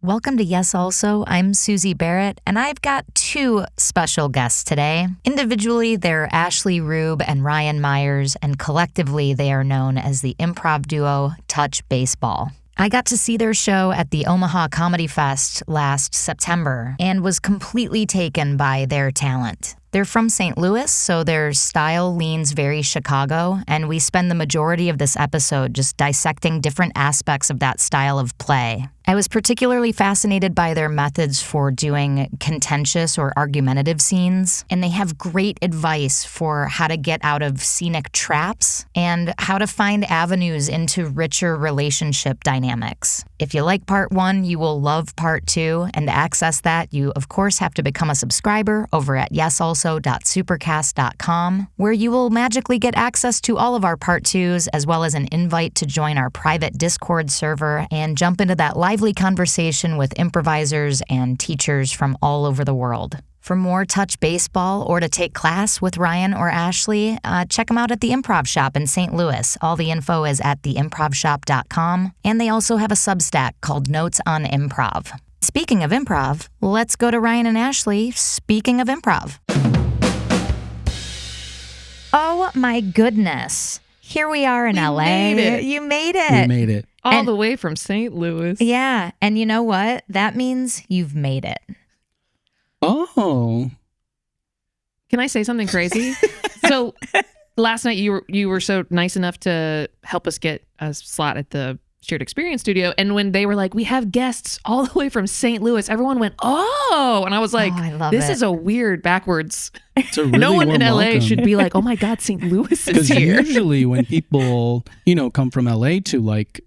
Welcome to Yes Also. I'm Suzi Barrett, and I've got two special guests today. Individually, they're Ashley Rube and Ryan Myers, and collectively, they are known as the improv duo Touch Baseball. I got to see their show at the Omaha Comedy Fest last September and was completely taken by their talent. They're from St. Louis, so their style leans very Chicago, and we spend the majority of this episode just dissecting different aspects of that style of play. I was particularly fascinated by their methods for doing contentious or argumentative scenes, and they have great advice for how to get out of scenic traps and how to find avenues into richer relationship dynamics. If you like part one, you will love part two, and to access that, you of course have to become a subscriber over at yesalso.supercast.com, where you will magically get access to all of our part twos, as well as an invite to join our private Discord server and jump into that lively conversation with improvisers and teachers from all over the world. For more Touch Baseball or to take class with Ryan or Ashley, check them out at the Improv Shop in St. Louis. All the info is at theimprovshop.com, and they also have a Substack called Notes on Improv. Speaking of improv, let's go to Ryan and Ashley. Speaking of improv. Oh my goodness. Here we are in LA. Made it. You made it. We made it. All the way from St. Louis. Yeah. And you know what? That means you've made it. Oh. Can I say something crazy? So last night you were so nice enough to help us get a slot at the Shared Experience studio. And when they were like, we have guests all the way from St. Louis, everyone went, oh. And I was like, I love this it. is a weird backwards. It's a really No one in warm LA welcome. should be like, oh my God, St. Louis is Because here. usually when people, come from LA to like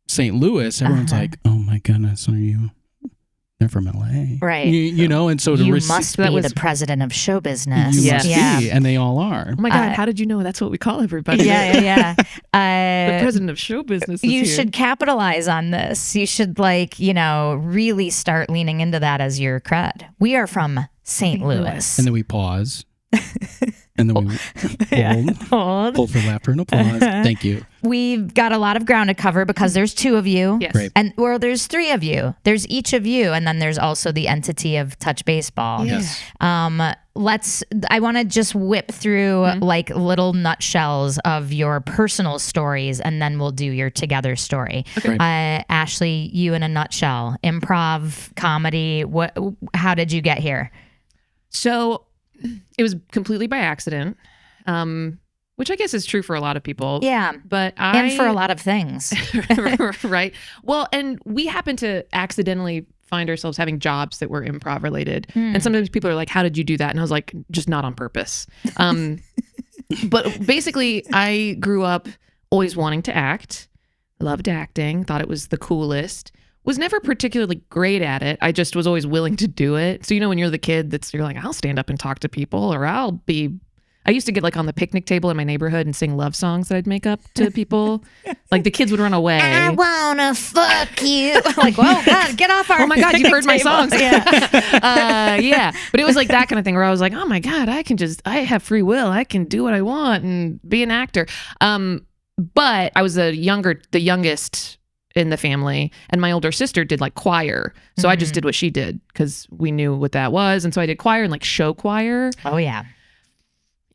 St. Louis, everyone's like, oh my goodness, they're from LA. Right. And so to You receive, must be the president of show business. you Yes. must be, and they all are. Oh my God, how did you know that's what we call everybody? Yeah. The president of show business is You here. should capitalize on this. You should really start leaning into that as your cred. We are from St. Louis. And then we pause. And then we hold for laughter and applause. Thank you. We've got a lot of ground to cover because there's two of you. Yes. Great. And there's three of you. There's each of you, and then there's also the entity of Touch Baseball. Yes. I want to just whip through like little nutshells of your personal stories, and then we'll do your together story. Okay. Ashley, you in a nutshell, improv, comedy. How did you get here? So it was completely by accident, which I guess is true for a lot of people. Yeah. And for a lot of things. Right. Well, and we happen to accidentally find ourselves having jobs that were improv related. And sometimes people are like, how did you do that? And I was like, just not on purpose. But basically, I grew up always wanting to act, loved acting, thought it was the coolest. Was never particularly great at it. I just was always willing to do it. So, when you're the kid you're like, I'll stand up and talk to people, or I used to get like on the picnic table in my neighborhood and sing love songs that I'd make up to people. Like the kids would run away. I wanna fuck you. Like, well, God, get off our. Oh my God, you've heard my table. songs. Yeah. Yeah. But it was like that kind of thing where I was like, oh my God, I have free will. I can do what I want and be an actor. But I was the youngest in the family, and my older sister did like choir. So I just did what she did because we knew what that was. And so I did choir and like show choir. Oh yeah.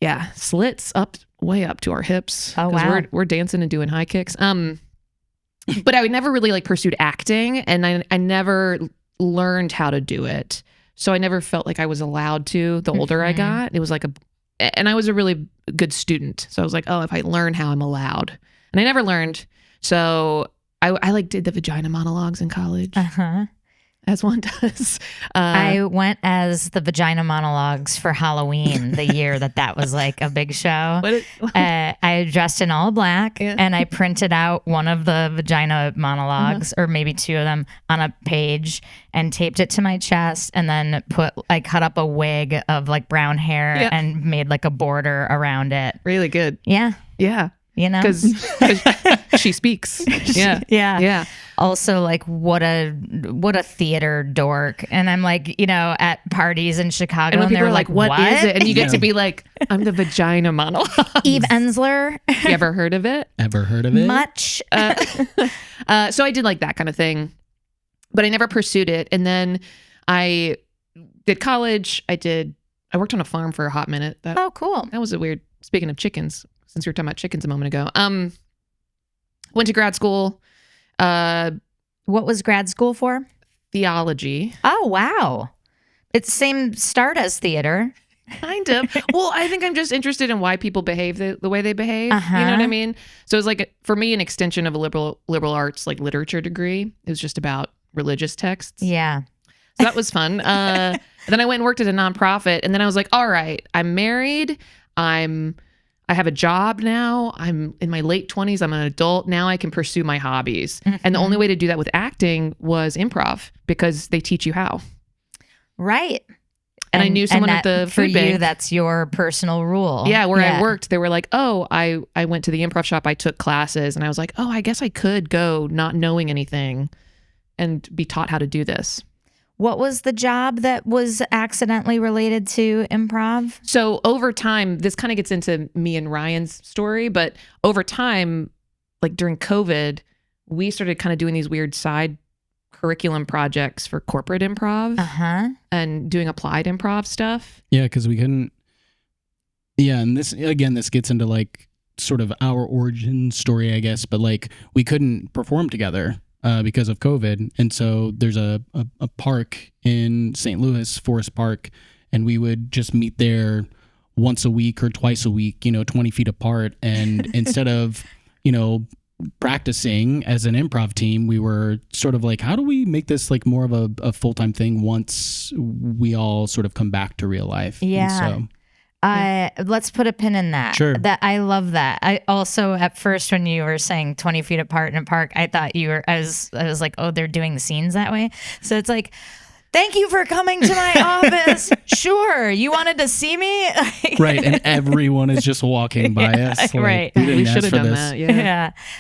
Yeah. Slits way up to our hips. Oh, 'cause wow. We're dancing and doing high kicks. But I never really like pursued acting, and I never learned how to do it. So I never felt like I was allowed to. The older I got, it was like and I was a really good student. So I was like, oh, if I learn how, I'm allowed. And I never learned. So I did the vagina monologues in college, as one does. I went as the vagina monologues for Halloween the year that was like a big show. I dressed in all black and I printed out one of the vagina monologues, or maybe two of them, on a page and taped it to my chest, and then I cut up a wig of like brown hair and made like a border around it. Really good. Yeah. Yeah. Because she speaks. Yeah. Also, like, what a theater dork. And I'm like, at parties in Chicago, and when people they're are like, what is it? And you get Yeah. to be like, I'm the vagina monologue. Eve Ensler. You ever heard of it? Ever heard of it? Much. So I did like that kind of thing. but I never pursued it. And then I did college. I worked on a farm for a hot minute. Oh, cool. That was a weird, speaking of chickens, since we were talking about chickens a moment ago. Went to grad school. What was grad school for? Theology. Oh, wow. It's the same start as theater. Kind of. Well, I think I'm just interested in why people behave the way they behave. Uh-huh. You know what I mean? So it was like, for me, an extension of a liberal arts, like literature degree. It was just about religious texts. Yeah. So that was fun. Then I went and worked at a nonprofit, and then I was like, all right, I'm married. I have a job now. I'm in my late 20s. I'm an adult. Now I can pursue my hobbies. Mm-hmm. And the only way to do that with acting was improv, because they teach you how. Right. And I knew someone at the for food bank. you, that's your personal rule. Yeah, where I worked, they were like, oh, I went to the improv shop. I took classes, and I was like, oh, I guess I could go not knowing anything and be taught how to do this. What was the job that was accidentally related to improv? So over time, this kind of gets into me and Ryan's story, but over time, like during COVID, we started kind of doing these weird side curriculum projects for corporate improv and doing applied improv stuff. Yeah, because we couldn't. Yeah, and this gets into like sort of our origin story, I guess, but like we couldn't perform together because of COVID. And so there's a park in St. Louis, Forest Park, and we would just meet there once a week or twice a week, 20 feet apart. And instead of, practicing as an improv team, we were sort of like, how do we make this like more of a full-time thing once we all sort of come back to real life? Yeah. Let's put a pin in that. Sure. I love that. I also, at first, when you were saying 20 feet apart in a park, I thought I was like, oh, they're doing scenes that way. So it's like, thank you for coming to my office. Sure. You wanted to see me? Right. And everyone is just walking by us. Like, right. We should have done that.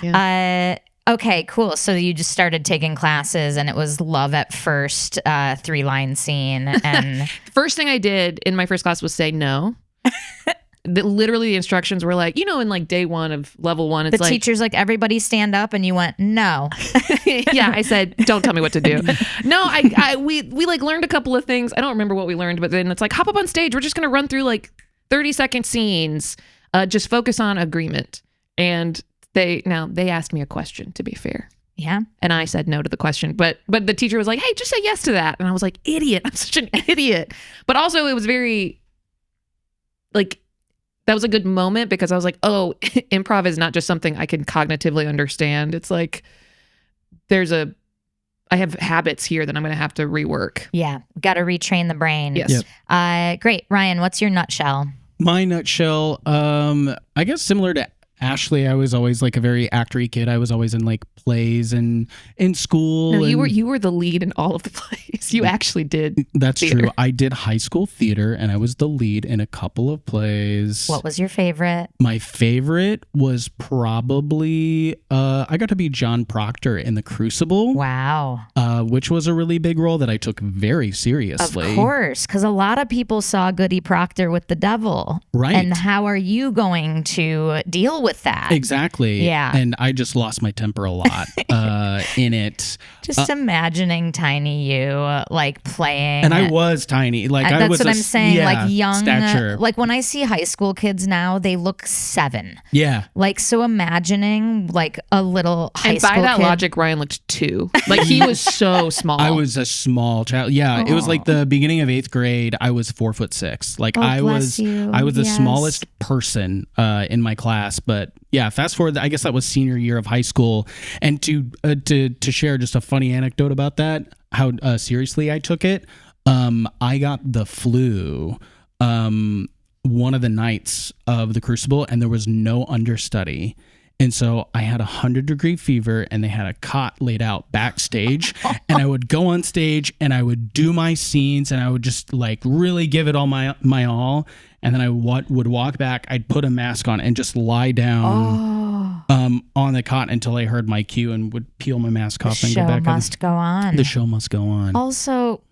Yeah. Okay, cool. So you just started taking classes, and it was love at first, 3-line scene. And first thing I did in my first class was say no. Literally the instructions were like, in like day one of level one, it's the like, teacher's like, everybody stand up, and you went, no. Yeah, I said, don't tell me what to do. No, we like learned a couple of things. I don't remember what we learned, but then it's like, hop up on stage. We're just going to run through like 30-second scenes. Just focus on agreement. And they asked me a question, to be fair. Yeah. And I said no to the question, but the teacher was like, hey, just say yes to that. And I was like, idiot. I'm such an idiot. But also it was very like, that was a good moment, because I was like, oh, improv is not just something I can cognitively understand. It's like, I have habits here that I'm going to have to rework. Yeah. Got to retrain the brain. Yes. Yep. Great. Ryan, what's your nutshell? My nutshell, I guess similar to Ashley, I was always like a very actory kid. I was always in like plays and in school. No, you were the lead in all of the plays. You actually did. That's theater. true. I did high school theater, and I was the lead in a couple of plays. What was your favorite? My favorite was probably I got to be John Proctor in The Crucible. Wow. Which was a really big role that I took very seriously. Of course, because a lot of people saw Goody Proctor with the devil. Right. And how are you going to deal with that? Exactly. Yeah. And I just lost my temper a lot in it. Just imagining tiny you like playing. And I was tiny. Like I that's was what I'm saying. Like young stature. Like when I see high school kids now, they look 7. Yeah. Like, so imagining like a little high school kid. And by that kid. logic, Ryan looked 2. Like he was so small. I was a small child. Yeah. It was like the beginning of 8th grade. I was 4'6". Like I was the smallest person in my class. But yeah, fast forward, I guess that was senior year of high school. And to share just a funny anecdote about that, how seriously I took it, I got the flu one of the nights of The Crucible, and there was no understudy. And so I had 100-degree fever, and they had a cot laid out backstage, and I would go on stage and I would do my scenes, and I would just like really give it all my all. And then I would walk back, I'd put a mask on and just lie down on the cot until I heard my cue, and would peel my mask off and go back. The show must go on. The show must go on. Also,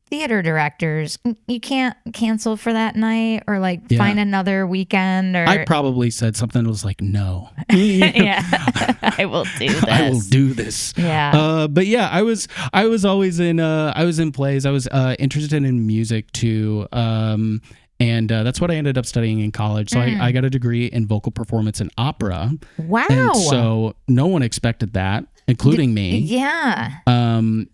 theater directors, you can't cancel for that night or like find another weekend. Or I probably said something that was like, no. Yeah, I will do this. I will do this. Yeah. But yeah, I was always in plays. I was interested in music too. And that's what I ended up studying in college. So I got a degree in vocal performance and opera. Wow. And so no one expected that, including me. Yeah.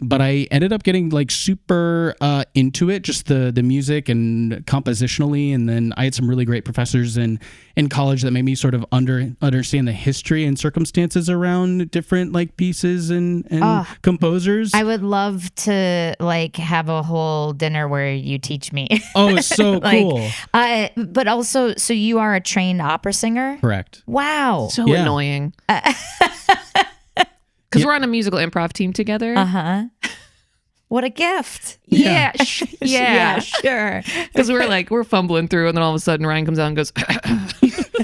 But I ended up getting like super into it, just the music and compositionally. And then I had some really great professors in college that made me sort of understand the history and circumstances around different like pieces and composers. I would love to like have a whole dinner where you teach me. Oh, it's so cool. But also, so you are a trained opera singer? Correct. Wow. So annoying. Because we're on a musical improv team together. Uh-huh. What a gift. Yeah, Yeah, sure. Because we're fumbling through, and then all of a sudden Ryan comes out and goes,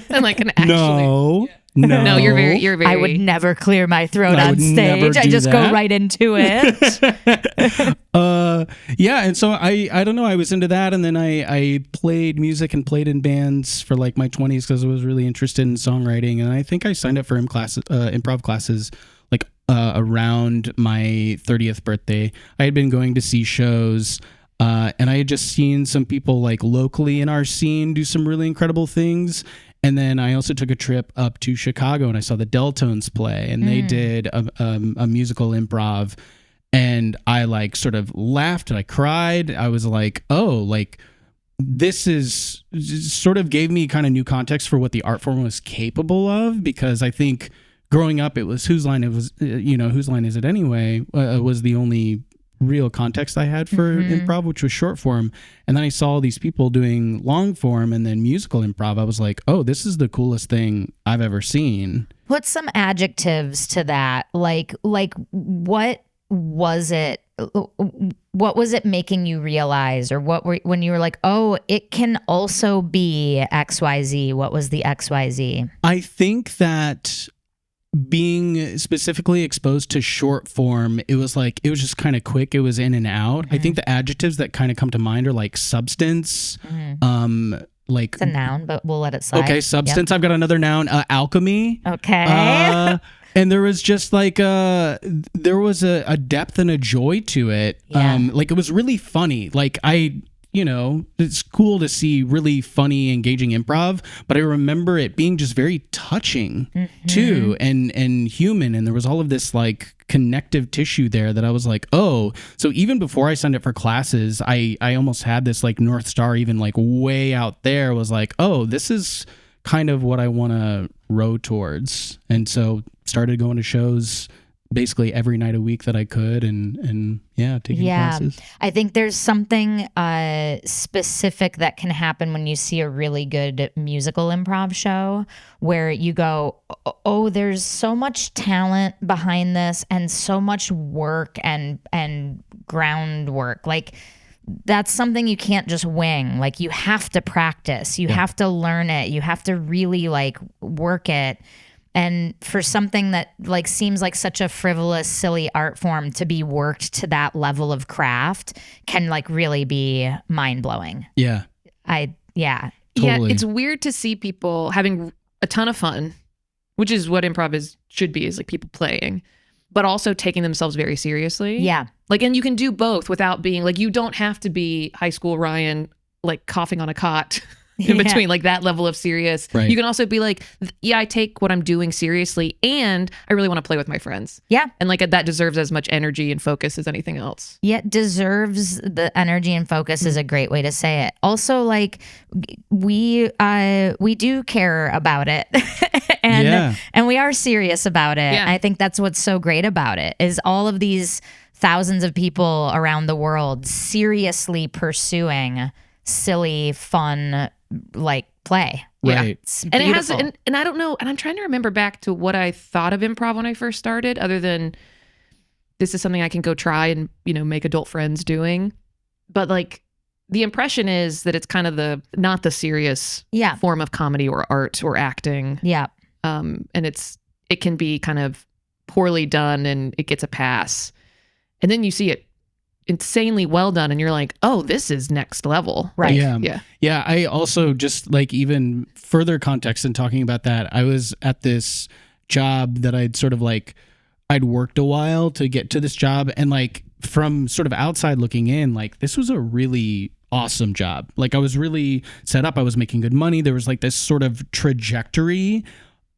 and like an actually. No, you're very. I would never clear my throat on stage. I just go right into it. Yeah, and so I don't know. I was into that, and then I played music and played in bands for like my 20s because I was really interested in songwriting, and I think I signed up for improv classes like around my 30th birthday. I had been going to see shows. And I had just seen some people like locally in our scene do some really incredible things. And then I also took a trip up to Chicago and I saw the Deltones play, and they did a musical improv, and I like sort of laughed and I cried. I was like, oh, like this is sort of gave me kind of new context for what the art form was capable of, because I think growing up it was whose line is it anyway was the only real context I had for improv, which was short form. And then I saw these people doing long form and then musical improv. I was like, oh, this is the coolest thing I've ever seen. Put some adjectives to that. Like what was it? What was it making you realize, or when you were like, oh, it can also be XYZ? What was the XYZ? I think that being specifically exposed to short form, it was just kind of quick. It was in and out. I think the adjectives that kind of come to mind are like substance, like it's a noun, but we'll let it slide. Okay, substance. Yep. I've got another noun, alchemy. Okay. And there was just like a depth and a joy to it. Yeah. Like it was really funny. Like it's cool to see really funny, engaging improv, but I remember it being just very touching too, and human. And there was all of this like connective tissue there that I was like, oh, so even before I signed up for classes, I almost had this like North Star, even like way out there, was like, oh, this is kind of what I want to row towards. And so started going to shows basically every night a week that I could, and taking classes. I think there's something specific that can happen when you see a really good musical improv show where you go, oh, there's so much talent behind this and so much work and groundwork. Like that's something you can't just wing. Like you have to practice, you have to learn it, you have to really like work it. And for something that like seems like such a frivolous, silly art form to be worked to that level of craft can like really be mind blowing. Yeah. Totally. Yeah, it's weird to see people having a ton of fun, which is what improv should be, is like people playing, but also taking themselves very seriously. Yeah. Like, and you can do both without being like, you don't have to be high school Ryan, like coughing on a cot. In between, like that level of serious. Right. You can also be like, yeah, I take what I'm doing seriously, and I really want to play with my friends. Yeah. And like that deserves as much energy and focus as anything else. Yeah, deserves the energy and focus is a great way to say it. Also, like we do care about it. and we are serious about it. Yeah. I think that's what's so great about it, is all of these thousands of people around the world seriously pursuing silly, fun, like play. Right. It's and beautiful. it has, and I don't know, and I'm trying to remember back to what I thought of improv when I first started, other than this is something I can go try and, make adult friends doing. But like the impression is that it's kind of not the serious form of comedy or art or acting. Yeah. And it can be kind of poorly done and it gets a pass. And then you see it insanely well done, and you're like, oh, this is next level. Right. Yeah. I also just like even further context in talking about that. I was at this job that I'd sort of like, I'd worked a while to get to this job, and like from sort of outside looking in, like this was a really awesome job. Like I was really set up. I was making good money. There was like this sort of trajectory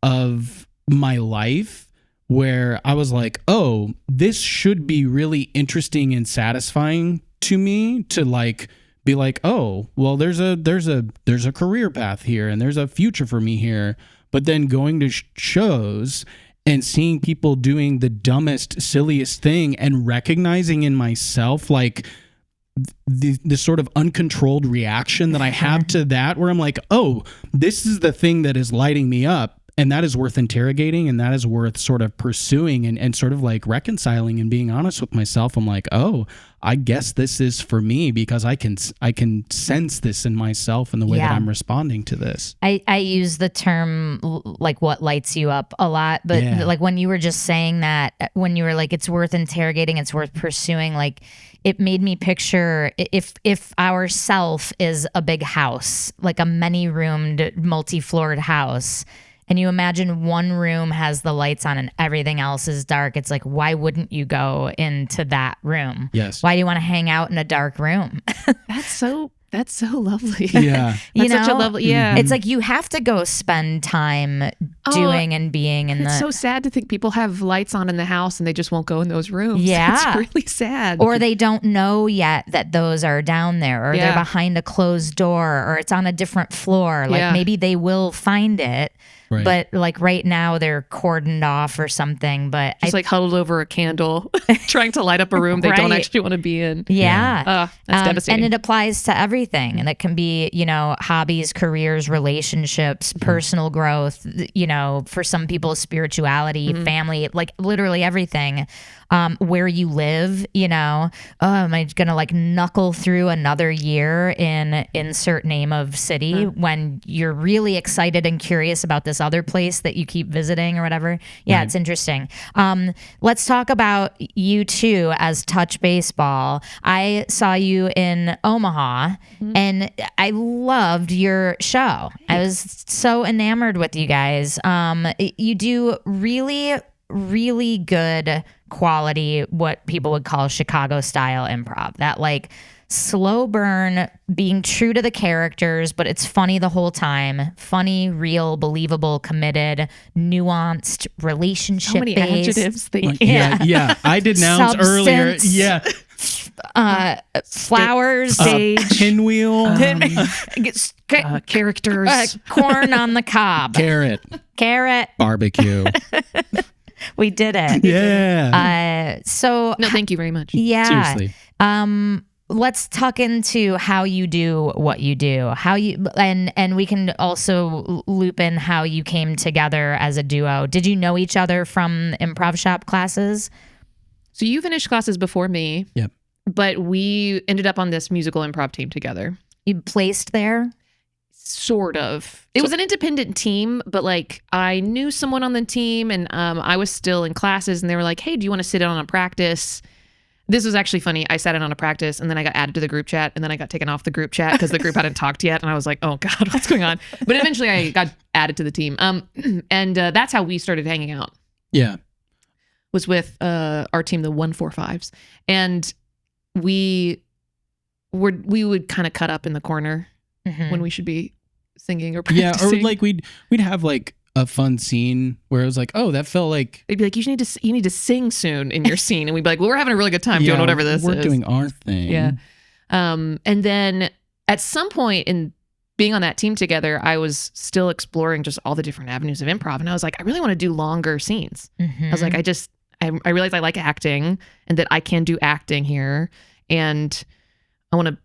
of my life where I was like, oh, this should be really interesting and satisfying to me to like be like, oh, well, there's a career path here and there's a future for me here. But then going to shows and seeing people doing the dumbest, silliest thing and recognizing in myself like the sort of uncontrolled reaction that I have to that, where I'm like, oh, this is the thing that is lighting me up. And that is worth interrogating, and that is worth sort of pursuing and sort of like reconciling and being honest with myself. I'm like, oh, I guess this is for me because I can sense this in myself and the way that I'm responding to this. I use the term like what lights you up a lot, but like when you were just saying that, when you were like, it's worth interrogating, it's worth pursuing, like it made me picture if our self is a big house, like a many-roomed, multi-floored house, and you imagine one room has the lights on and everything else is dark, it's like, why wouldn't you go into that room? Yes. Why do you want to hang out in a dark room? That's so lovely. Yeah. That's such a lovely, It's like you have to go spend time doing and being in It's so sad to think people have lights on in the house and they just won't go in those rooms. Yeah. It's really sad. Or they don't know yet that those are down there, or they're behind a closed door, or it's on a different floor. Like maybe they will find it. Right. But like right now they're cordoned off or something, but just like huddled over a candle trying to light up a room they don't actually want to be in. Yeah. That's devastating. And it applies to everything. And it can be, hobbies, careers, relationships, personal growth, for some people, spirituality, family, like literally everything. Where you live, am I gonna like knuckle through another year in insert name of city when you're really excited and curious about this other place that you keep visiting or whatever? Yeah, It's interesting. Let's talk about you two as Touch Baseball. I saw you in Omaha and I loved your show. I was so enamored with you guys. You do really good quality, what people would call Chicago style improv, that like slow burn, being true to the characters, but it's funny the whole time. Funny, real, believable, committed, nuanced, relationship so many adjectives. Yeah. I did nouns earlier. Yeah. Flowers, stage, pinwheel, characters, corn on the cob, carrot, barbecue. We did it. Yeah. No, thank you very much. Yeah. Seriously. Let's tuck into how you do what you do. And we can also loop in how you came together as a duo. Did you know each other from Improv Shop classes? So you finished classes before me. Yep. But we ended up on this musical improv team together. You placed there? Sort of. It was an independent team, but like I knew someone on the team, and I was still in classes, and they were like, hey, do you want to sit in on a practice? This was actually funny. I sat in on a practice, and then I got added to the group chat, and then I got taken off the group chat because the group hadn't talked yet, and I was like, oh God, what's going on? But eventually I got added to the team. And that's how we started hanging out. Yeah. Was with our team, the 145s. And we would kind of cut up in the corner when we should be singing or practicing. Yeah, or like we'd have like a fun scene where it was like, oh, that felt like they'd be like, you need to sing soon in your scene, and we'd be like, well, we're having a really good time doing whatever this is. We're doing our thing. Yeah. And then at some point in being on that team together, I was still exploring just all the different avenues of improv, and I was like, I really want to do longer scenes. I was like, I realized I like acting and that I can do acting here, and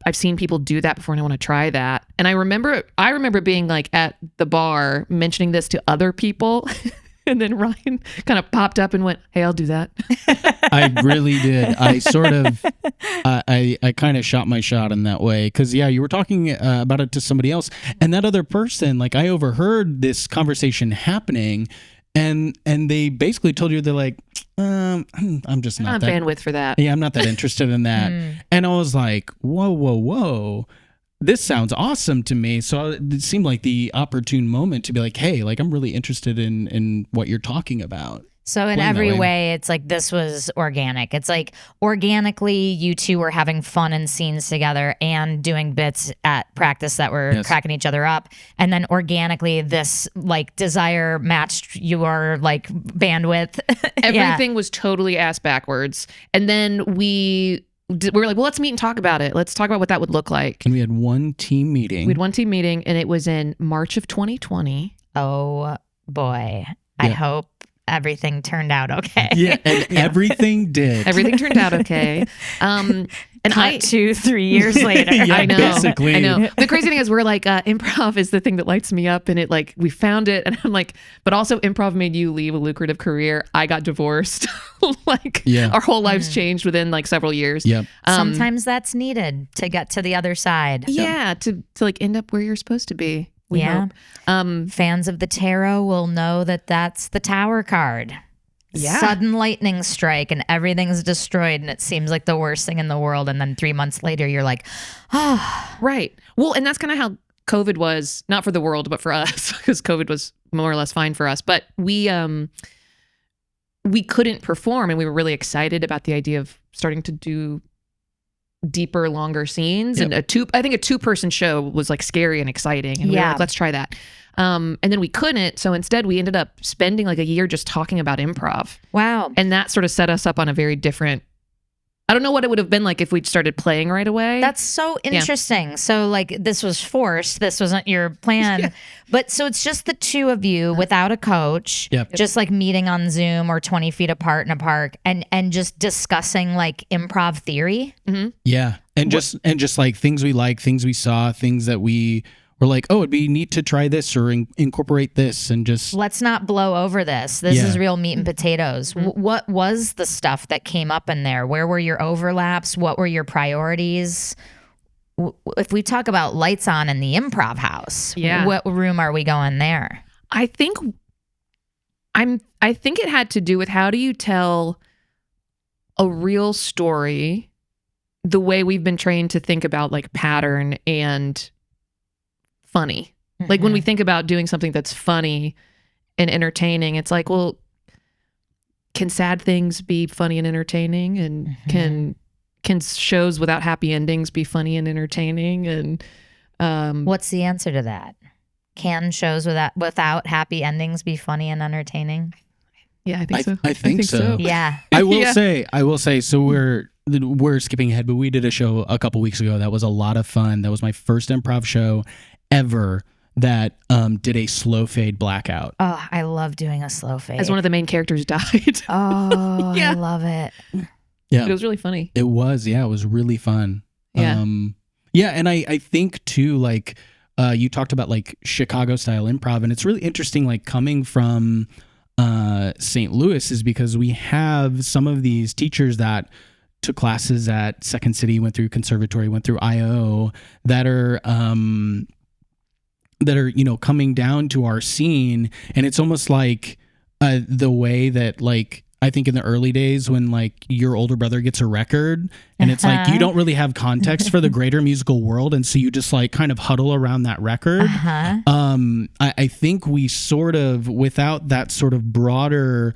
I've seen people do that before, and I want to try that. And I remember being like at the bar mentioning this to other people. And then Ryan kind of popped up and went, hey, I'll do that. I really did. I sort of, I kind of shot my shot in that way. Cause you were talking about it to somebody else, and that other person, like I overheard this conversation happening, And they basically told you, they're like, I'm just not that bandwidth for that. Yeah, I'm not that interested in that. And I was like, whoa. This sounds awesome to me. So it seemed like the opportune moment to be like, hey, like I'm really interested in what you're talking about. So in every way, it's like this was organic. It's like organically you two were having fun in scenes together and doing bits at practice that were cracking each other up. And then organically this like desire matched your like bandwidth. Everything was totally ass backwards. And then we were like, well, let's meet and talk about it. Let's talk about what that would look like. And we had one team meeting. And it was in March of 2020. Oh boy. I hope everything turned out okay. Yeah, and everything did. Everything turned out okay. And Cut 2-3 years later. I know. Basically. I know. The crazy thing is we're like, improv is the thing that lights me up, and it like we found it, and I'm like, but also improv made you leave a lucrative career. I got divorced. Our whole lives changed within like several years. Yep. Sometimes that's needed to get to the other side. Yeah, to like end up where you're supposed to be. We hope. Fans of the tarot will know that that's the Tower card. Yeah. Sudden lightning strike and everything's destroyed and it seems like the worst thing in the world. And then 3 months later, you're like, Right. Well, and that's kind of how COVID was, not for the world, but for us, because COVID was more or less fine for us. But we couldn't perform, and we were really excited about the idea of starting to do deeper, longer scenes. And I think a 2-person show was like scary and exciting. And we were like, let's try that. And then we couldn't. So instead we ended up spending like a year just talking about improv. Wow. And that sort of set us up on a very different, I don't know what it would have been like if we'd started playing right away. That's so interesting. Yeah. So like this was forced. This wasn't your plan. But so it's just the two of you without a coach, just like meeting on Zoom or 20 feet apart in a park and just discussing like improv theory. Mm-hmm. Yeah. And just like things we like, things we saw, things that we were like, oh, it'd be neat to try this or incorporate this, and just let's not blow over this. This is real meat and potatoes. Mm-hmm. What was the stuff that came up in there? Where were your overlaps? What were your priorities? If we talk about lights on in the improv house, what room are we going there? I think it had to do with how do you tell a real story the way we've been trained to think about like pattern and funny. Mm-hmm. Like when we think about doing something that's funny and entertaining, it's like, well, can sad things be funny and entertaining? And can shows without happy endings be funny and entertaining? And what's the answer to that? Can shows without happy endings be funny and entertaining? Yeah, I think so. I think so. Yeah. I will say, so we're skipping ahead, but we did a show a couple weeks ago that was a lot of fun. That was my first improv show ever that did a slow fade blackout. Oh, I love doing a slow fade. As one of the main characters died. Oh, I love it. Yeah. It was really funny. It was, it was really fun. Yeah. And I think too, like you talked about like Chicago style improv, and it's really interesting, like coming from St. Louis, is because we have some of these teachers that took classes at Second City, went through conservatory, went through IO, that are coming down to our scene. And it's almost like the way that, like, I think in the early days when like your older brother gets a record and it's like you don't really have context for the greater musical world, and so you just like kind of huddle around that record. I think we sort of, without that sort of broader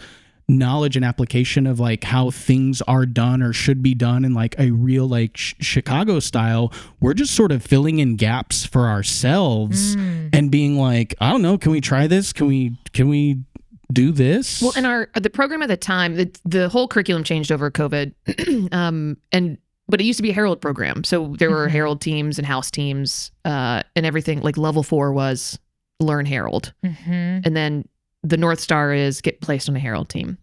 knowledge and application of like how things are done or should be done in like a real like Chicago style, we're just sort of filling in gaps for ourselves and being like, I don't know, can we try this? Can we do this? Well, in the program at the time, the whole curriculum changed over COVID, but it used to be a Herald program, so there were Herald teams and house teams and everything. Like level 4 was learn Herald, and then the North Star is get placed on a Herald team.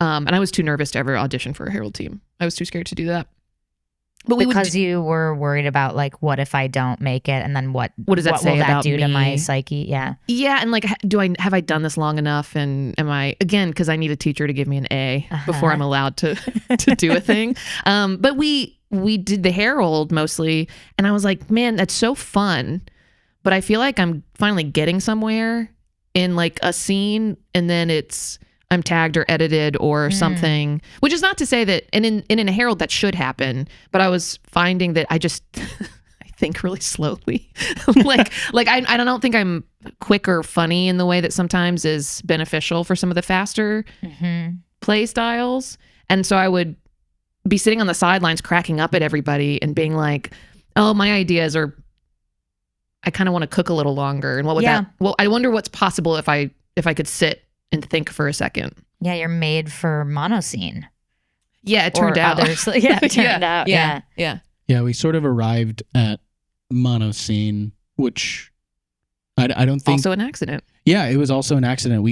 And I was too nervous to ever audition for a Herald team. I was too scared to do that. But because you were worried about like, what if I don't make it, and then what does that say about do me? To my psyche? Yeah, and like, have I done this long enough? And am I, again, because I need a teacher to give me an A before I'm allowed to do a thing. But we did the Herald mostly, and I was like, man, that's so fun. But I feel like I'm finally getting somewhere, in like a scene and then I'm tagged or edited or something, which is not to say that, and in a Herald that should happen, but I was finding that I just, I think really slowly. I don't think I'm quick or funny in the way that sometimes is beneficial for some of the faster play styles. And so I would be sitting on the sidelines cracking up at everybody and being like, oh, my ideas are, I kind of want to cook a little longer. And what would that, well, I wonder what's possible if I could sit and think for a second. Yeah, you're made for monoscene. Yeah, it turned out. Others. Yeah, it turned out. Yeah. Yeah, we sort of arrived at monoscene, which I don't think... Also an accident. Yeah, it was also an accident.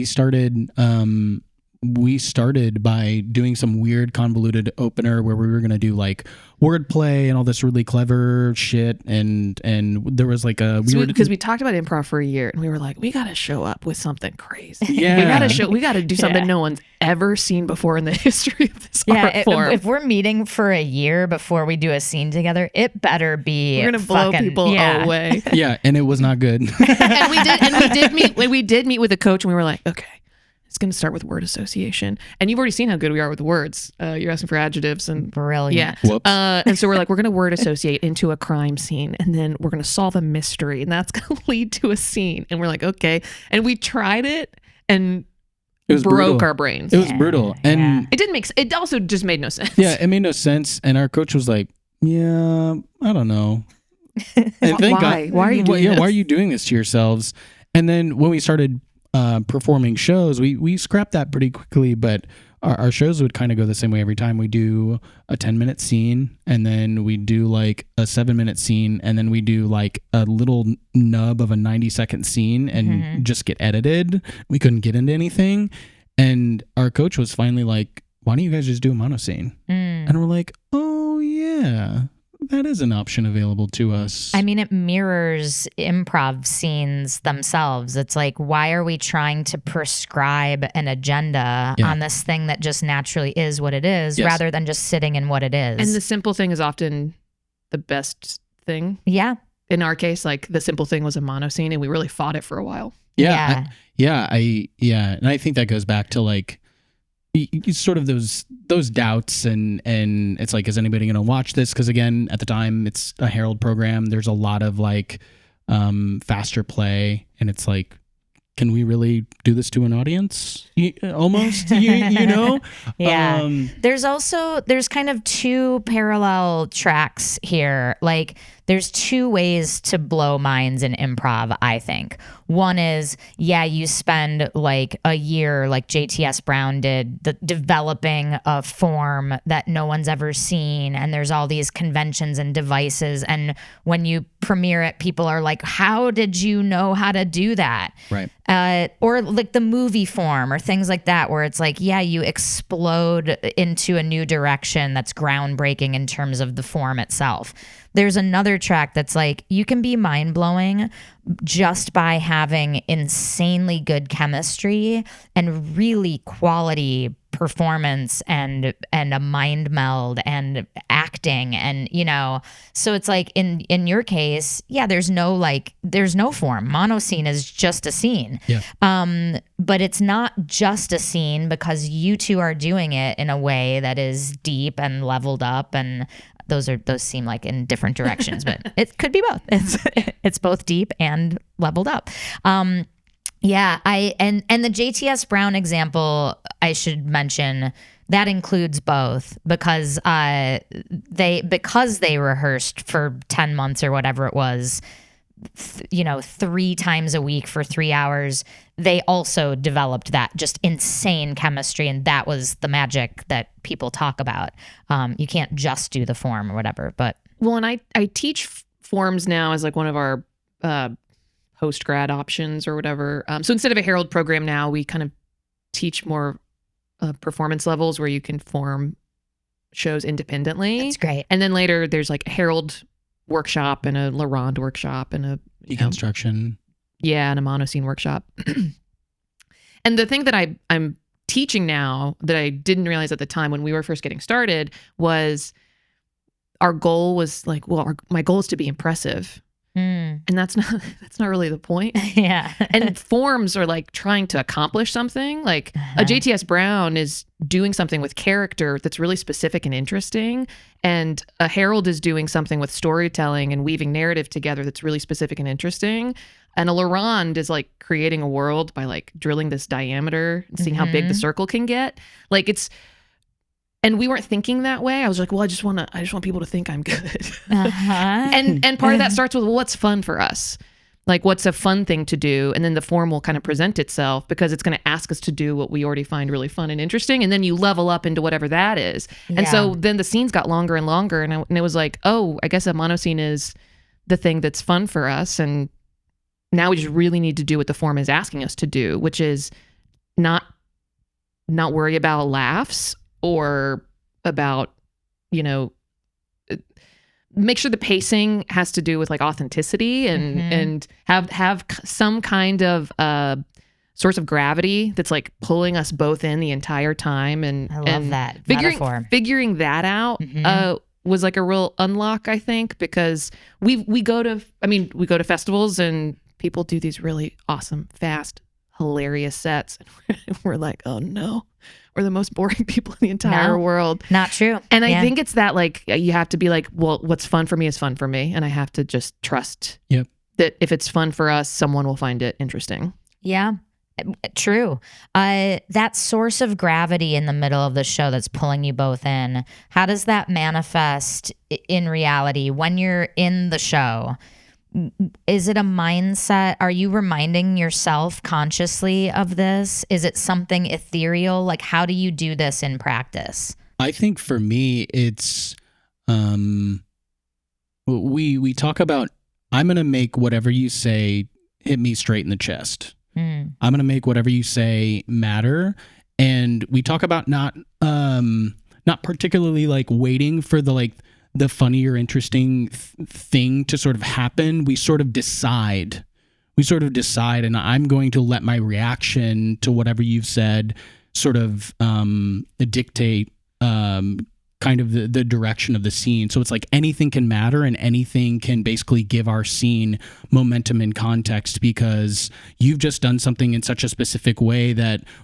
We started by doing some weird convoluted opener where we were going to do like wordplay and all this really clever shit. And there was like because we talked about improv for a year and we were like, we got to show up with something crazy. Yeah. We got to do something no one's ever seen before in the history of this art form. If we're meeting for a year before we do a scene together, it better be we're going to blow people away. Yeah. And it was not good. and we did meet with a coach and we were like, okay, it's going to start with word association. And you've already seen how good we are with words. You're asking for adjectives and brilliant. Yeah. Whoops. And so we're like, we're going to word associate into a crime scene and then we're going to solve a mystery and that's going to lead to a scene. And we're like, okay. And we tried it and it broke our brains. It was brutal. And it also just made no sense. Yeah, it made no sense. And our coach was like, yeah, I don't know. And why are you doing this? Why are you doing this to yourselves? And then when we started performing shows, we scrapped that pretty quickly, but our shows would kind of go the same way every time. We do a 10-minute scene and then we do like a 7-minute scene and then we do like a little nub of a 90-second scene and just get edited. We couldn't get into anything. And our coach was finally like, why don't you guys just do a monoscene? And we're like, oh yeah, that is an option available to us. I mean, it mirrors improv scenes themselves. It's like, why are we trying to prescribe an agenda on this thing that just naturally is what it is, rather than just sitting in what it is? And the simple thing is often the best thing. Yeah. In our case, like the simple thing was a monoscene and we really fought it for a while. Yeah. And I think that goes back to like, sort of those doubts and it's like, is anybody going to watch this? Because again, at the time it's a Herald program. There's a lot of like faster play, and it's like, can we really do this to an audience? Almost, you know? Yeah. There's kind of two parallel tracks here. Like there's two ways to blow minds in improv, I think. One is, you spend like a year, like JTS Brown did, developing a form that no one's ever seen. And there's all these conventions and devices. And when you premiere it, people are like, how did you know how to do that? Right. Or like the movie form or things like that, where it's like, you explode into a new direction that's groundbreaking in terms of the form itself. There's another track that's like, you can be mind-blowing just by having insanely good chemistry and really quality performance and a mind meld and acting, and so it's like in your case, there's no form. Monoscene is just a scene. But it's not just a scene because you two are doing it in a way that is deep and leveled up, and those seem like in different directions, but it could be both. It's both deep and leveled up. And the JTS Brown example, I should mention, that includes both because they rehearsed for 10 months or whatever it was, 3 times a week for 3 hours. They also developed that just insane chemistry, and that was the magic that people talk about. You can't just do the form or whatever, but and I teach forms now as like one of our post-grad options or whatever. So instead of a Herald program now, we kind of teach more performance levels where you can form shows independently. That's great. And then later there's like a Herald workshop and a Laurent workshop and a deconstruction. And a monoscene workshop. And the thing that I'm teaching now that I didn't realize at the time when we were first getting started was our goal was like, my goal is to be impressive. And that's not really the point. Yeah. And forms are like trying to accomplish something. Like a JTS Brown is doing something with character that's really specific and interesting. And a Harold is doing something with storytelling and weaving narrative together that's really specific and interesting. And a Laurent is like creating a world by like drilling this diameter and seeing how big the circle can get. Like and we weren't thinking that way. I was like, well, I just want people to think I'm good. And part of that starts with, well, what's fun for us? Like, what's a fun thing to do? And then the form will kind of present itself because it's going to ask us to do what we already find really fun and interesting. And then you level up into whatever that is. And so then the scenes got longer and longer. And it was like, oh, I guess a monoscene is the thing that's fun for us. And now we just really need to do what the form is asking us to do, which is not worry about laughs or about, make sure the pacing has to do with like authenticity and have some kind of source of gravity that's like pulling us both in the entire time. And I love that metaphor. Figuring that out was like a real unlock, I think, because we go to festivals and people do these really awesome, fast, hilarious sets. And we're like, oh no. We're the most boring people in the entire world. Not true. And I think it's that like you have to be like, well, what's fun for me is fun for me. And I have to just trust that if it's fun for us, someone will find it interesting. Yeah, true. That source of gravity in the middle of the show that's pulling you both in, how does that manifest in reality when you're in the show? Is it a mindset? Are you reminding yourself consciously of this? Is it something ethereal? Like, how do you do this in practice? I think for me, it's we talk about, I'm going to make whatever you say hit me straight in the chest. I'm going to make whatever you say matter. And we talk about not particularly like waiting for the funny or interesting thing to sort of happen. We sort of decide, and I'm going to let my reaction to whatever you've said sort of dictate kind of the direction of the scene. So it's like anything can matter and anything can basically give our scene momentum and context because you've just done something in such a specific way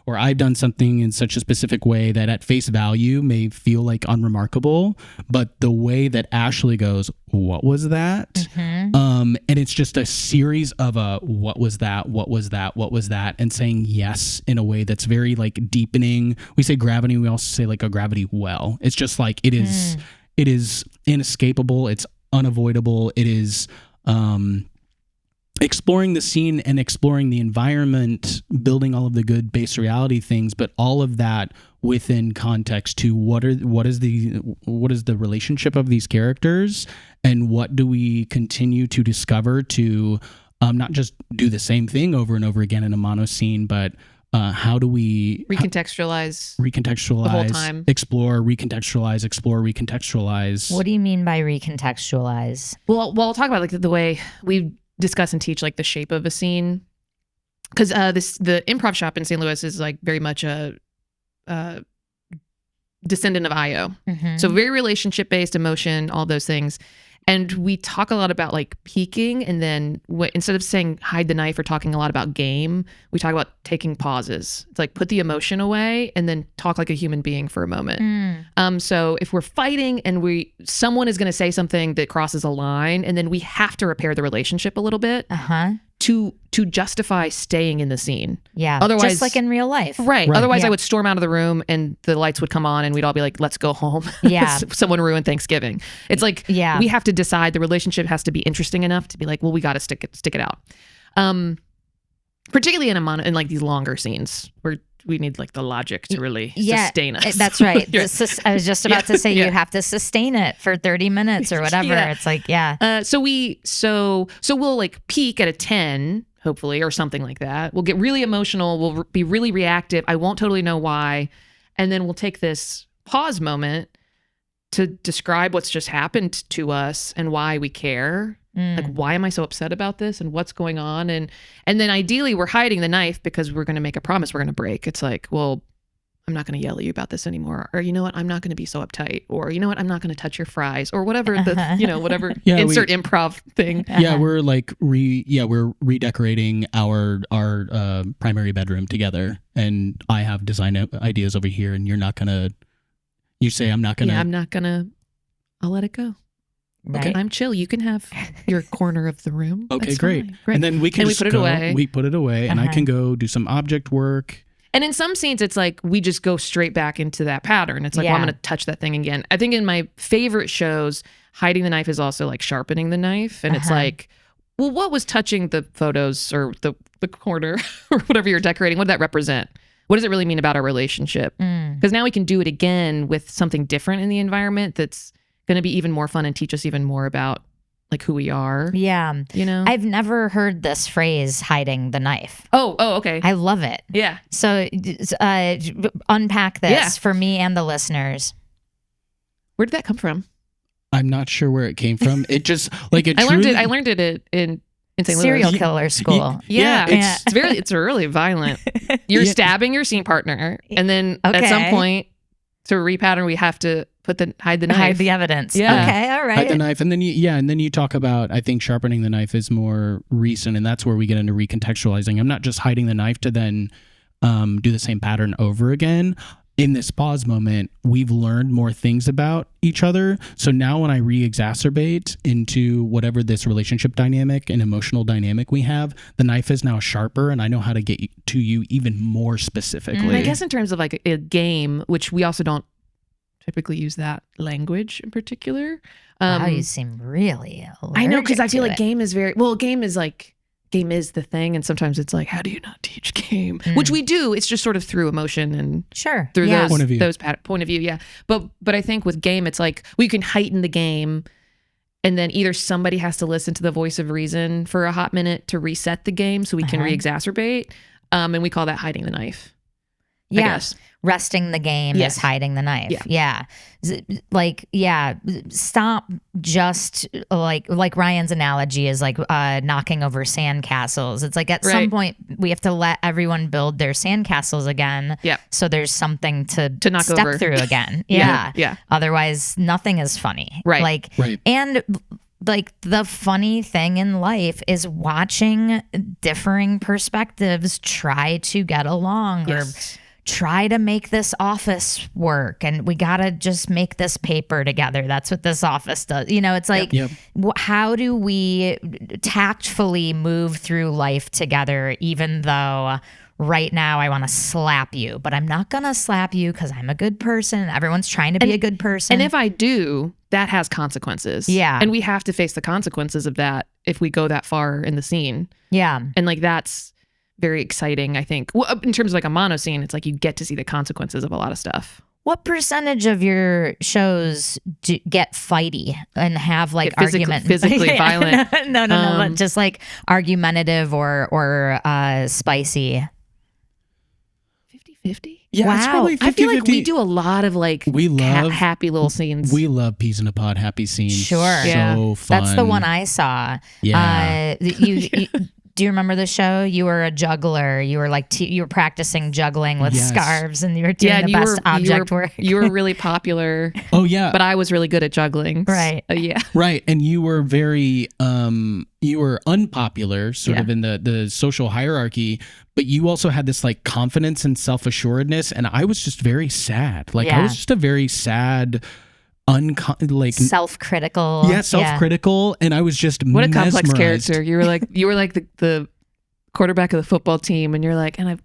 or I've done something in such a specific way that at face value may feel like unremarkable, but the way that Ashley goes, what was that? And it's just a series of what was that, and saying yes in a way that's very like deepening. We say gravity, we also say like a gravity well. It's just like it is inescapable, it's unavoidable, it is exploring the scene and exploring the environment, building all of the good base reality things, but all of that within context to what is the relationship of these characters and what do we continue to discover to not just do the same thing over and over again in a monoscene, but how do we recontextualize the whole time, explore, recontextualize. What do you mean by recontextualize? Well, I'll talk about like the way we discuss and teach like the shape of a scene, because the Improv Shop in St. Louis is like very much a descendant of IO, so very relationship based, emotion, all those things. And we talk a lot about like peaking, and then instead of saying hide the knife or talking a lot about game, we talk about taking pauses. It's like put the emotion away and then talk like a human being for a moment. So if we're fighting and someone is going to say something that crosses a line, and then we have to repair the relationship a little bit to justify staying in the scene. Yeah. Otherwise, just like in real life. Right. Otherwise, I would storm out of the room and the lights would come on and we'd all be like, let's go home. Yeah. Someone ruined Thanksgiving. It's like, we have to decide the relationship has to be interesting enough to be like, well, we got to stick it out. Particularly in like these longer scenes where we need like the logic to really sustain us. That's right. I was just about to say you have to sustain it for 30 minutes or whatever. It's like, So we'll like peak at a 10, hopefully, or something like that. We'll get really emotional. We'll be really reactive. I won't totally know why. And then we'll take this pause moment to describe what's just happened to us and why we care. Like, why am I so upset about this and what's going on? And then ideally we're hiding the knife because we're going to make a promise we're going to break. It's like, well, I'm not going to yell at you about this anymore. Or, you know what, I'm not going to be so uptight. Or, you know what, I'm not going to touch your fries. Or whatever whatever insert improv thing. Yeah, we're like we're redecorating our primary bedroom together, and I have design ideas over here, and you're not gonna. You say I'm not gonna. Yeah, I'm not gonna. I'll let it go. Right. Okay, I'm chill. You can have your corner of the room. Okay, That's great. fine. Great. And then we can just put it away. We put it away, and I can go do some object work. And in some scenes, it's like we just go straight back into that pattern. It's like, well, I'm going to touch that thing again. I think in my favorite shows, hiding the knife is also like sharpening the knife. And it's like, well, what was touching the photos or the corner or whatever you're decorating? What did that represent? What does it really mean about our relationship? Because now we can do it again with something different in the environment that's going to be even more fun and teach us even more about like who we are. Yeah. You know? I've never heard this phrase, hiding the knife. Oh, okay. I love it. Yeah. So unpack this for me and the listeners. Where did that come from? I'm not sure where it came from. It just like it. I learned it in St. Louis. Serial killer school. It's really violent. You're stabbing your scene partner, and then at some point to repattern, we have to hide the knife. Hide the evidence. Yeah. Okay, all right. Hide the knife, and then you talk about, I think sharpening the knife is more recent, and that's where we get into recontextualizing. I'm not just hiding the knife to then do the same pattern over again. In this pause moment, we've learned more things about each other. So now when I re-exacerbate into whatever this relationship dynamic and emotional dynamic we have, the knife is now sharper, and I know how to get to you even more specifically. I guess in terms of like a game, which we also don't typically use that language in particular. Wow, you seem really I know, because I feel like game is game is the thing, and sometimes it's like, how do you not teach game? Which we do. It's just sort of through emotion and through those point of view. Yeah, but I think with game, it's like we can heighten the game, and then either somebody has to listen to the voice of reason for a hot minute to reset the game, so we can re-exacerbate, and we call that hiding the knife. I guess. Resting the game is hiding the knife. Yeah. Stop just like Ryan's analogy is like knocking over sandcastles. It's like at some point we have to let everyone build their sandcastles again. Yeah. So there's something to knock step over. Through again. Yeah. Otherwise nothing is funny. Right. And like the funny thing in life is watching differing perspectives try to get along or try to make this office work, and we gotta just make this paper together. That's what this office does. You know, it's like, how do we tactfully move through life together, even though right now I want to slap you, but I'm not gonna slap you because I'm a good person. Everyone's trying to be a good person. And if I do, that has consequences. Yeah. And we have to face the consequences of that if we go that far in the scene. Yeah. And like that's very exciting, I think. Well, in terms of like a monoscene, it's like you get to see the consequences of a lot of stuff. What percentage of your shows get fighty and have like physically violent? No, just like argumentative or spicy. 50-50? Yeah, it's probably 50-50. I feel like we do a lot of like happy little scenes. We love peas in a pod happy scenes. Sure. So fun. That's the one I saw. Yeah. Do you remember the show? You were a juggler. You were like you were practicing juggling with scarves, and you were doing the best object work. You were really popular. Oh yeah, but I was really good at juggling. Right. Yeah. Right, and you were very you were unpopular, sort of in the social hierarchy, but you also had this like confidence and self-assuredness, and I was just very sad. Like I was just a very sad. Self-critical. Yeah, self-critical, and I was just what a complex character. You were like the quarterback of the football team, and you're like, and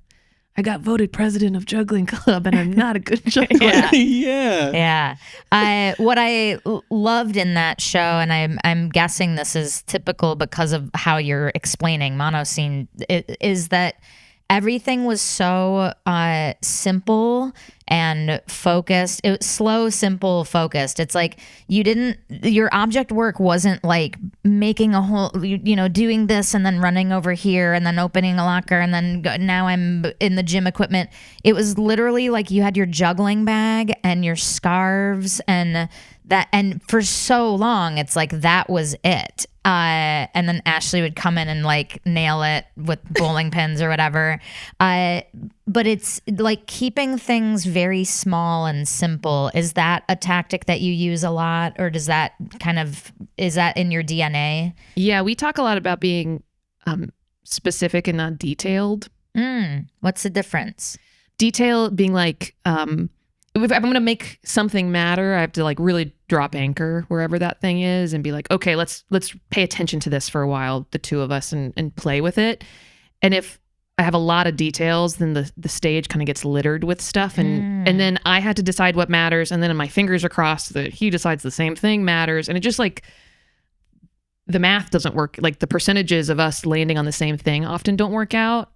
I got voted president of juggling club, and I'm not a good juggler. Yeah. What I loved in that show, and I'm guessing this is typical because of how you're explaining monoscene, is that everything was so simple and focused. It was slow, simple, focused. It's like your object work wasn't like making a whole, doing this and then running over here and then opening a locker and then now I'm in the gym equipment. It was literally like you had your juggling bag and your scarves and for so long, it's like that was it. And then Ashley would come in and like nail it with bowling pins or whatever. But it's like keeping things very small and simple. Is that a tactic that you use a lot, or is that in your DNA? Yeah, we talk a lot about being specific and not detailed. What's the difference? Detail being like, if I'm going to make something matter, I have to like really drop anchor wherever that thing is and be like, okay, let's pay attention to this for a while, the two of us, and play with it. And if I have a lot of details, then the stage kind of gets littered with stuff. And then I had to decide what matters. And then my fingers are crossed that he decides the same thing matters. And it just like, the math doesn't work. Like the percentages of us landing on the same thing often don't work out.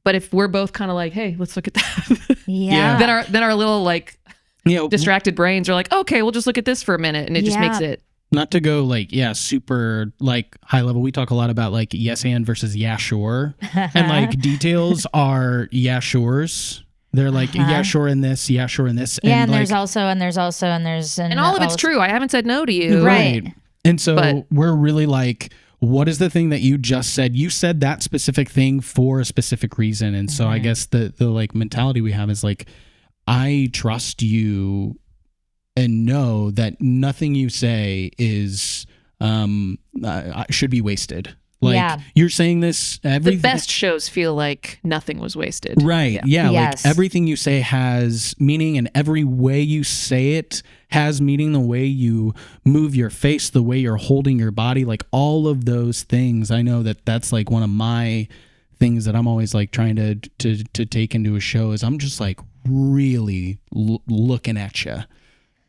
But if we're both kind of like, hey, let's look at that. Then our little like distracted brains are like, okay, we'll just look at this for a minute. And it just makes it. Not to go like, super like high level. We talk a lot about like yes and versus yeah sure. And like details are yeah sures. They're like, yeah sure in this, yeah sure in this. And like, there's also. And all of it's true. I haven't said no to you. Right. And so we're really like, what is the thing that you just said? You said that specific thing for a specific reason. And so I guess the like mentality we have is like, I trust you and know that nothing you say is should be wasted. Like you're saying this, the best shows feel like nothing was wasted. Right. Yeah. Like everything you say has meaning, and every way you say it has meaning. The way you move your face, the way you're holding your body, like all of those things. I know that that's like one of my things that I'm always like trying to take into a show is I'm just like really looking at you.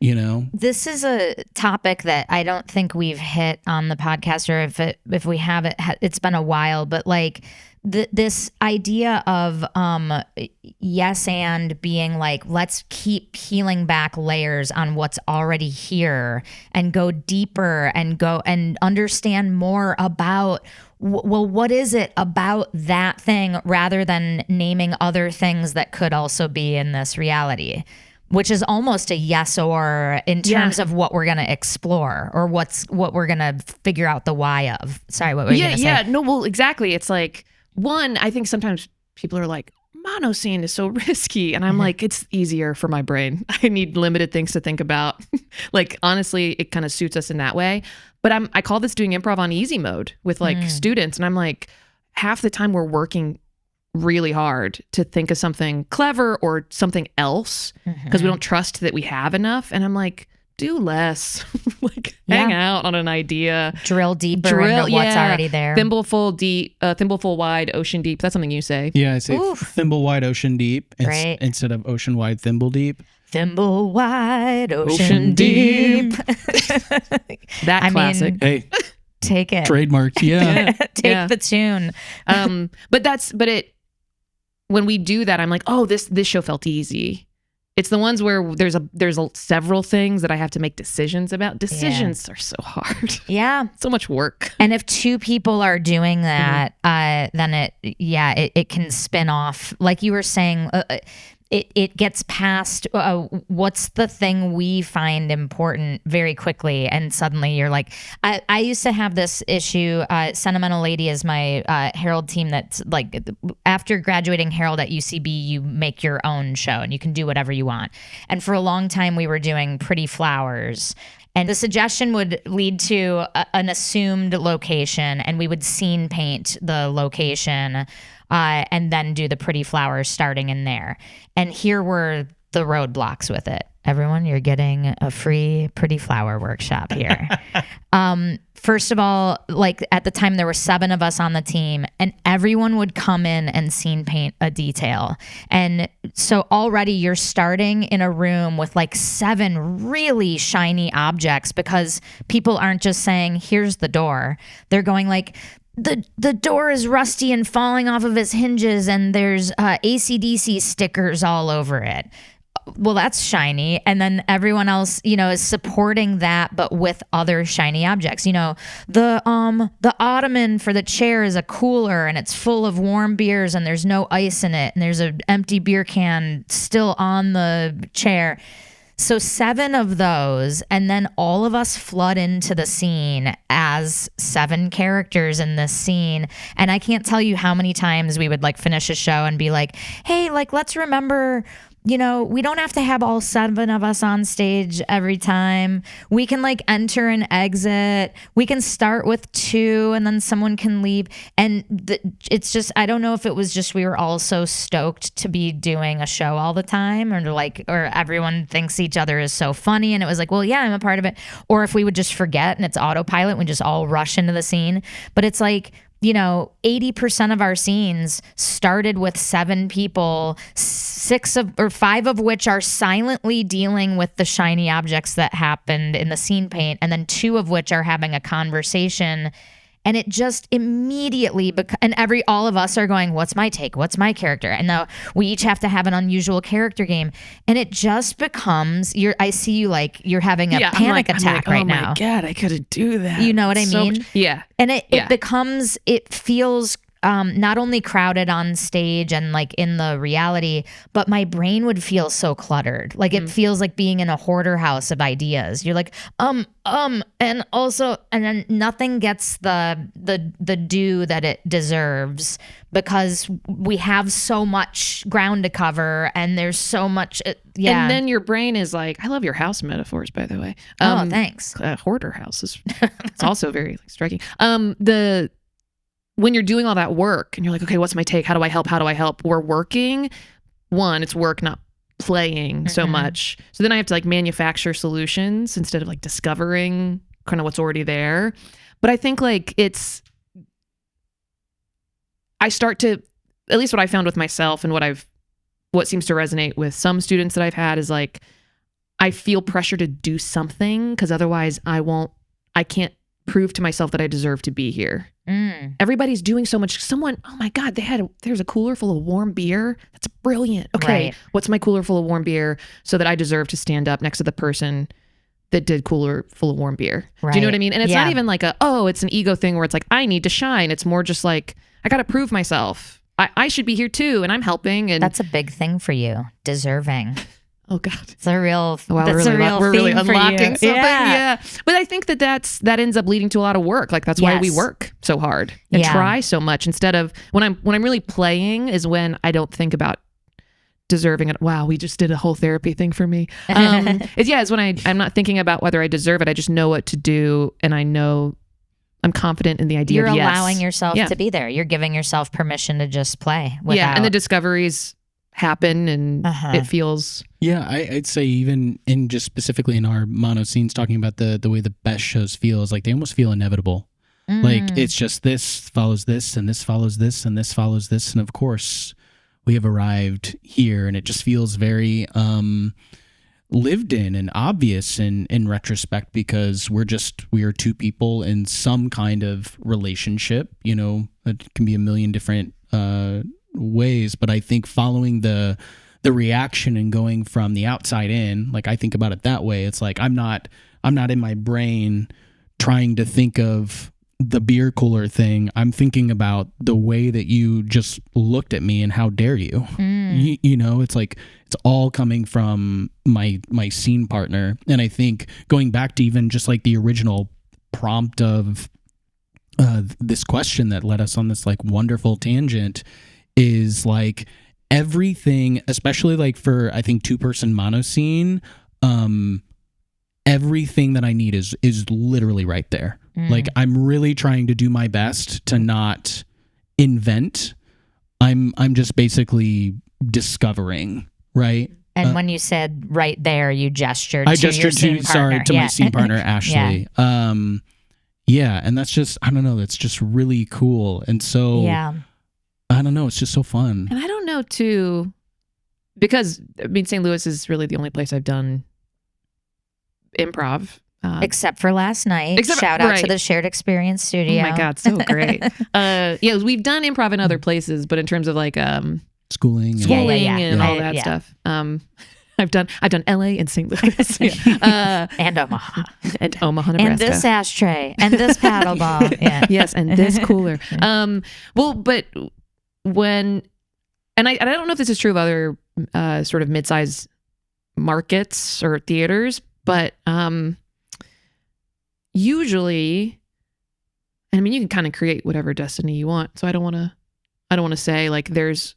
You know, this is a topic that I don't think we've hit on the podcast, or if we have it's been a while. But like this idea of yes and being like, let's keep peeling back layers on what's already here and go deeper and go and understand more about. Well, what is it about that thing, rather than naming other things that could also be in this reality? Which is almost a yes or in terms of what we're going to explore, or what we're going to figure out the why of. Sorry, what were you going to say? Yeah, no, well, exactly. It's like, one, I think sometimes people are like, monoscene is so risky. And I'm like, it's easier for my brain. I need limited things to think about. Like, honestly, it kind of suits us in that way. But I call this doing improv on easy mode with like students. And I'm like, half the time we're working really hard to think of something clever or something else because we don't trust that we have enough. And I'm like, do less. Like hang out on an idea. Drill deeper into what's already there. Thimbleful deep, thimbleful wide, ocean deep. That's something you say. Yeah, I say thimble wide, ocean deep instead of ocean wide, thimble deep. Thimble wide, ocean deep. That classic. Hey. Take it. Trademarked, Take the tune. But when we do that, I'm like, oh, this show felt easy. It's the ones where there's several things that I have to make decisions about. Decisions are so hard. Yeah. So much work. And if two people are doing that, then it can spin off. Like you were saying, it gets past what's the thing we find important very quickly, and suddenly you're like, I used to have this issue. Sentimental Lady is my Herald team that's like, after graduating Herald at UCB, you make your own show and you can do whatever you want. And for a long time we were doing Pretty Flowers. And the suggestion would lead to an assumed location, and we would scene paint the location and then do the Pretty Flowers starting in there. And here were the roadblocks with it. Everyone, you're getting a free Pretty Flower workshop here. First of all, like at the time there were 7 of us on the team, and everyone would come in and scene paint a detail. And so already you're starting in a room with like 7 really shiny objects, because people aren't just saying, here's the door. They're going like, the door is rusty and falling off of its hinges, and there's AC/DC stickers all over it. Well, that's shiny. And then everyone else, is supporting that, but with other shiny objects. The ottoman for the chair is a cooler, and it's full of warm beers, and there's no ice in it, and there's an empty beer can still on the chair. So 7 of those, and then all of us flood into the scene as 7 characters in this scene. And I can't tell you how many times we would like finish a show and be like, hey, like, let's remember, you know, we don't have to have all 7 of us on stage every time. We can like enter and exit. We can start with 2 and then someone can leave. And it's just, I don't know if it was just we were all so stoked to be doing a show all the time, or everyone thinks each other is so funny. And it was like, well, yeah, I'm a part of it. Or if we would just forget and it's autopilot, we just all rush into the scene. But it's like, you know, 80% of our scenes started with 7 people, 5 of which are silently dealing with the shiny objects that happened in the scene paint, and then 2 of which are having a conversation. And it just immediately, all of us are going, what's my take? What's my character? And now we each have to have an unusual character game. And it just becomes, I see you like you're having a panic attack right now. Oh my God, I couldn't do that. You know what I mean? Yeah. And it feels not only crowded on stage and like in the reality, but my brain would feel so cluttered. Like it feels like being in a hoarder house of ideas. You're like, and also, and then nothing gets the due that it deserves because we have so much ground to cover and there's so much. And then your brain is like, I love your house metaphors, by the way. Oh, thanks. Hoarder house is it's also very like, striking. When you're doing all that work and you're like, okay, what's my take? How do I help? How do I help? We're working. One, it's work, not playing so much. So then I have to like manufacture solutions instead of like discovering kind of what's already there. But I think like I start to, at least what I found with myself and what seems to resonate with some students that I've had is like, I feel pressure to do something because otherwise I can't prove to myself that I deserve to be here. Everybody's doing so much. Oh my God, there's a cooler full of warm beer. That's brilliant. Okay, right. What's my cooler full of warm beer so that I deserve to stand up next to the person that did cooler full of warm beer? Right. Do you know what I mean? And it's not even like it's an ego thing where it's like, I need to shine. It's more just like, I got to prove myself. I should be here too. And I'm helping. And that's a big thing for you. Deserving. Oh God, it's a real. Wow, we're really unlocking something. Yeah, but I think that ends up leading to a lot of work. Like that's why we work so hard and try so much. Instead of when I'm really playing is when I don't think about deserving it. Wow, we just did a whole therapy thing for me. It's when I'm not thinking about whether I deserve it. I just know what to do, and I know I'm confident in the idea. You're allowing yourself to be there. You're giving yourself permission to just play. And the discoveries happen and it feels I'd say even in just specifically in our monoscenes talking about the way the best shows feels like they almost feel inevitable. Like it's just this follows this and this follows this and this follows this, and of course we have arrived here, and it just feels very lived in and obvious in retrospect because we are 2 people in some kind of relationship. You know, it can be a million different ways, but I think following the reaction and going from the outside in, like I think about it that way. It's like I'm not in my brain trying to think of the beer cooler thing. I'm thinking about the way that you just looked at me and how dare you. You know, it's like it's all coming from my scene partner. And I think going back to even just like the original prompt of this question that led us on this like wonderful tangent is like everything, especially like for I think 2-person monoscene, everything that I need is literally right there. Like I'm really trying to do my best to not invent. I'm just basically discovering, right? And when you said right there, you gestured to your scene partner. My scene partner Ashley. And that's just, I don't know, that's just really cool. And so I don't know. It's just so fun. And I don't know too, because I mean, St. Louis is really the only place I've done improv. Except for last night. Shout out to the Shared Experience Studio. Oh my God, so great. We've done improv in other places, but in terms of like schooling and all that stuff. I've done LA and St. Louis. And Omaha. And Omaha, Nebraska. And this ashtray. And this paddleball. Yes, and this cooler. But when, and I don't know if this is true of other sort of mid-size markets or theaters, but usually, I mean, you can kind of create whatever destiny you want. So I don't want to say like there's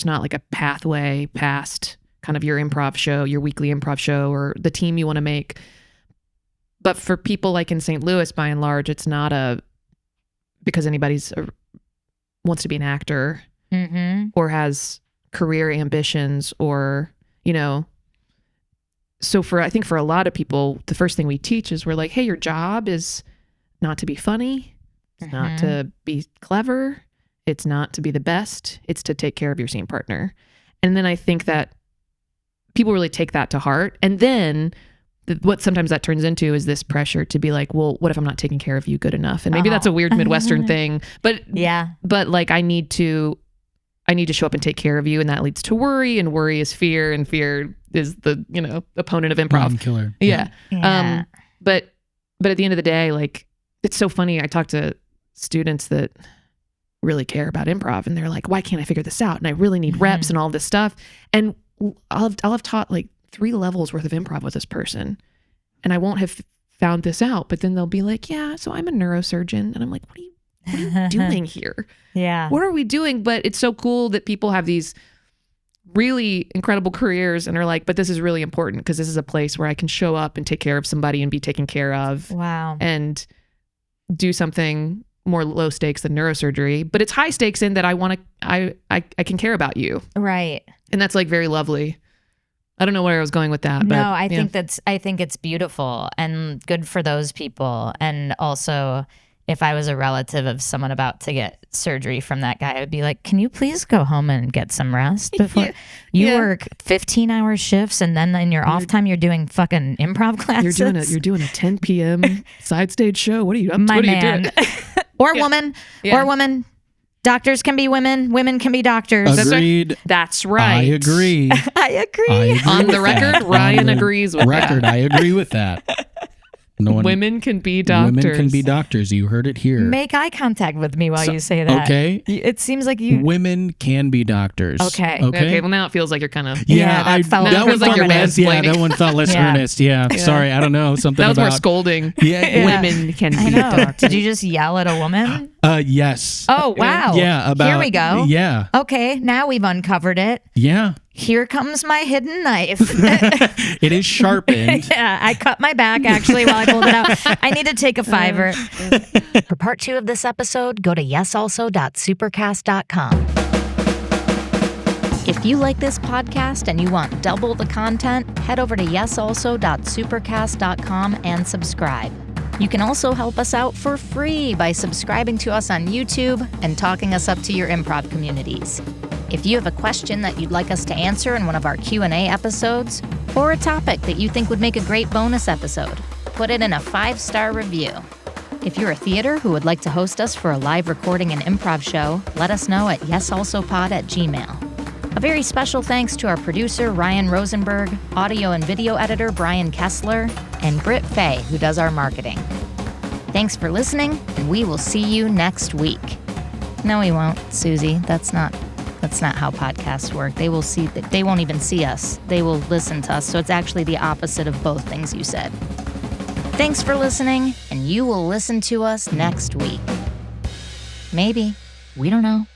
not like a pathway past kind of your improv show, your weekly improv show, or the team you want to make. But for people like in St. Louis, by and large, it's not because anybody's wants to be an actor or has career ambitions or, so I think for a lot of people, the first thing we teach is we're like, hey, your job is not to be funny. It's not to be clever. It's not to be the best. It's to take care of your scene partner. And then I think that people really take that to heart. And then what sometimes that turns into is this pressure to be like, well, what if I'm not taking care of you good enough? And maybe that's a weird Midwestern thing, but like I need to show up and take care of you. And that leads to worry, and worry is fear, and fear is the, opponent of improv. Killer. Yeah. But at the end of the day, like, it's so funny. I talk to students that really care about improv, and they're like, why can't I figure this out? And I really need reps and all this stuff. And I'll have taught like 3 levels worth of improv with this person, and I won't have found this out. But then they'll be like, yeah, so I'm a neurosurgeon. And I'm like, what are you doing here? Yeah. What are we doing? But it's so cool that people have these really incredible careers and are like, but this is really important because this is a place where I can show up and take care of somebody and be taken care of. Wow. And do something more low stakes than neurosurgery, but it's high stakes in that I can care about you. Right. And that's like very lovely. I don't know where I was going with that. But, no, I think it's beautiful and good for those people. And also, if I was a relative of someone about to get surgery from that guy, I would be like, can you please go home and get some rest before you work 15-hour shifts, and then in your off time you're doing fucking improv classes? You're doing a 10 p.m. side stage show. What are you up to? My what man. Are you doing? Or woman. Doctors can be women. Women can be doctors. Agreed. That's right. I agree. I agree. On the record, Ryan agrees with that. I agree with that. Women can be doctors. Women can be doctors. You heard it here. Make eye contact with me while you say that. Okay. It seems like you. Women can be doctors. Okay. Well, now it feels like you're kind of. That felt like you're mansplaining. That one felt less earnest. Yeah. Sorry. I don't know. Something that was about. more scolding. Yeah. Women can be doctors. Did you just yell at a woman? Yes. Oh, wow. Yeah. Here we go. Yeah. Okay. Now we've uncovered it. Yeah. Here comes my hidden knife. It is sharpened. Yeah, I cut my back actually while I pulled it out. I need to take a $5. For part 2 of this episode, go to yesalso.supercast.com. If you like this podcast and you want double the content, head over to yesalso.supercast.com and subscribe. You can also help us out for free by subscribing to us on YouTube and talking us up to your improv communities. If you have a question that you'd like us to answer in one of our Q&A episodes, or a topic that you think would make a great bonus episode, put it in a 5-star review. If you're a theater who would like to host us for a live recording and improv show, let us know at yesalsopod@gmail.com. A very special thanks to our producer, Ryan Rosenberg, audio and video editor, Brian Kessler, and Britt Faye, who does our marketing. Thanks for listening, and we will see you next week. No, we won't, Suzi. That's not how podcasts work. They won't even see us. They will listen to us. So it's actually the opposite of both things you said. Thanks for listening, and you will listen to us next week. Maybe. We don't know.